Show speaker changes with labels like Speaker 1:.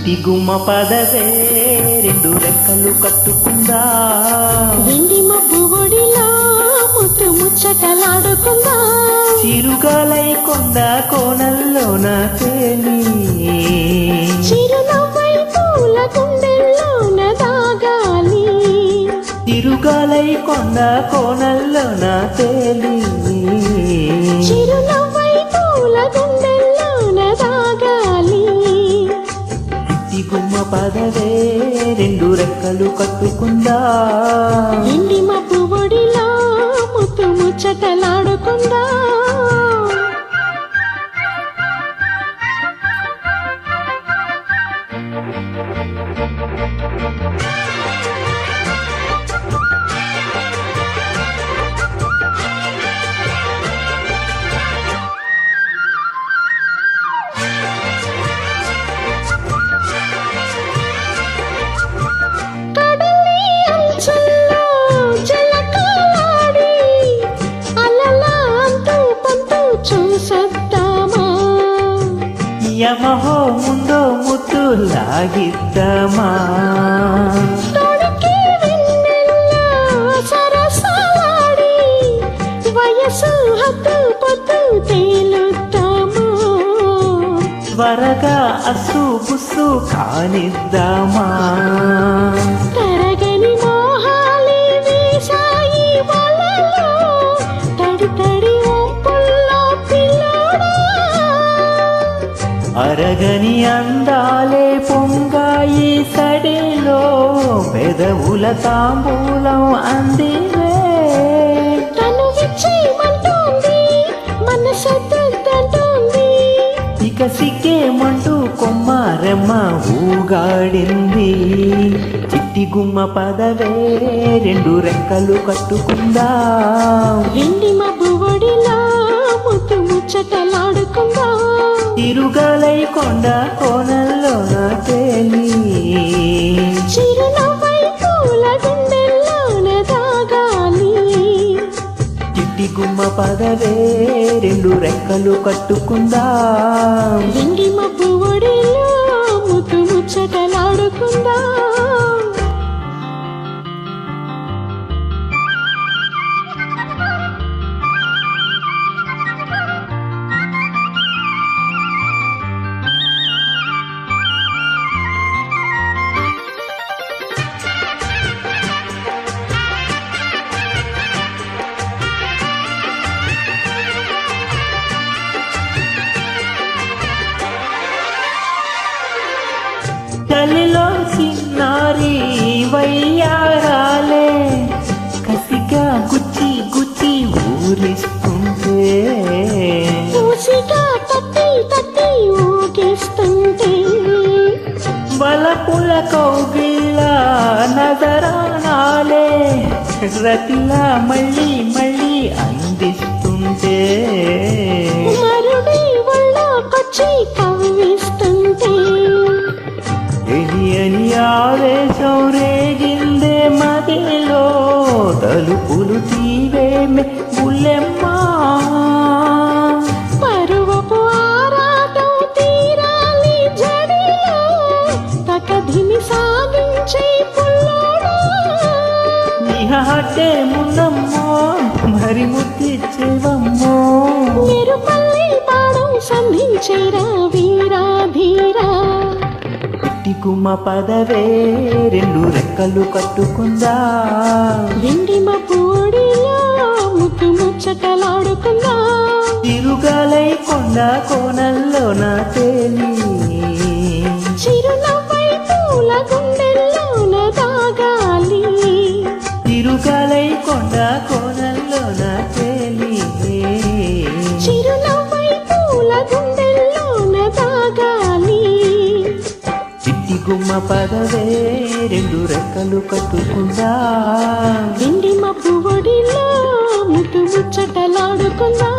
Speaker 1: చిట్టి గుమ్మ పదవే రెండు రెక్కలు కట్టుకుందా,
Speaker 2: వెండి మబ్బు ఒడిలా ముత్తు ముచ్చటలాడుకుందా,
Speaker 1: చిరుగాలై కొండ కోనల్లోన తేలి,
Speaker 2: చిరునవ్వై పూల గుండెల్లోన దాగాలి,
Speaker 1: చిరుగాలై కొండ కోనల్లోన తేలి,
Speaker 2: చిరునవ్వై పూల గుండెల్లోన దాగాలి.
Speaker 1: చిట్టి గుమ్మ పదవే రెండు రెక్కలు కట్టుకుందా,
Speaker 2: వెండి మబ్బు ఒడిలా ముత్తు ముచ్చటలాడుకుందా.
Speaker 1: యమహో ముందో ముద్దు లాగిద్దామా,
Speaker 2: సరసాడి వయసు హద్దు పొద్దు తేలుద్దామా,
Speaker 1: త్వరగా అస్సు బుస్సు కానిద్దామా,
Speaker 2: తరగని మోహాలి వీసాయి వలలో తడి తడి ఒంపుల్లో పిల్లోడా,
Speaker 1: అరగని అందాలే పొంగాయి సడిలో పెదవుల తాంబూలం అందివే,
Speaker 2: తను విచ్చేయమంటోంది మనసొద్దంటోంది,
Speaker 1: ఇక సిగ్గేమంటూ కొమ్మారెమ్మ ఊగాడింది. చిట్టి గుమ్మ పదవే రెండు రెక్కలు కట్టుకుందా,
Speaker 2: వెండి మబ్బు ఒడిలా ముత్తు ముచ్చటలాడుకుందా,
Speaker 1: తిరుగాలై కొండ కోనల్లోన తేలి,
Speaker 2: చిరునవ్వై పూల గుండెల్లోన దాగాలి.
Speaker 1: చిట్టి గుమ్మ పదవే రెండు రెక్కలు కట్టుకుందా,
Speaker 2: వెండి మబ్బు ఒడిలో ముత్తు ముచ్చటలాడుకుందా.
Speaker 1: చలిలో చిన్నారి వయ్యారాలే కసిగా గుచ్చి గుచ్చి ఊరిస్తుంటే,
Speaker 2: పూసిగా తట్టి తట్టి ఊగిస్తుంటే,
Speaker 1: బలపుల కౌగిళ్ళ నజరానాలే రతిలా మళ్ళీ మళ్ళీ అందిస్తుంటే,
Speaker 2: మరుడి ఒళ్ళోకొచ్చి కవ్విస్తుంటే,
Speaker 1: తెలియని ఆవేశం రేగిందే మదిలో తలుపులు తీవేమే బుల్లెమ్మా,
Speaker 2: పరువపు ఆరాటం తీరాలి జడిలో తకధిమి సాగించే పుల్లోడా,
Speaker 1: నిహాటే మున్నమ్మో మరి ముద్దిచ్చేవమ్మో,
Speaker 2: నిరుపల్లి పాడం సంధించేరా వీరా ధీరా,
Speaker 1: చిట్టి గుమ్మ పదవే రెండు రెక్కలు కట్టుకుందా,
Speaker 2: వెండి మబ్బు ఒడిలో ముత్తు ముచ్చటలాడుకుందా,
Speaker 1: తిరుగాలై కొండ కోనల్లోన తేలి,
Speaker 2: చిరునవ్వై పూల గుండెల్లోన దాగాలి,
Speaker 1: తిరుగాలై కొండ కోనల్లోన తేలి,
Speaker 2: చిరునవ్వై పూల గుండెల్లోన దాగాలి.
Speaker 1: చిట్టి గుమ్మ పదవే రెండు రెక్కలు కట్టుకుందా,
Speaker 2: వెండి మబ్బు ఒడిలో ముత్తు ముచ్చటలాడుకుందా.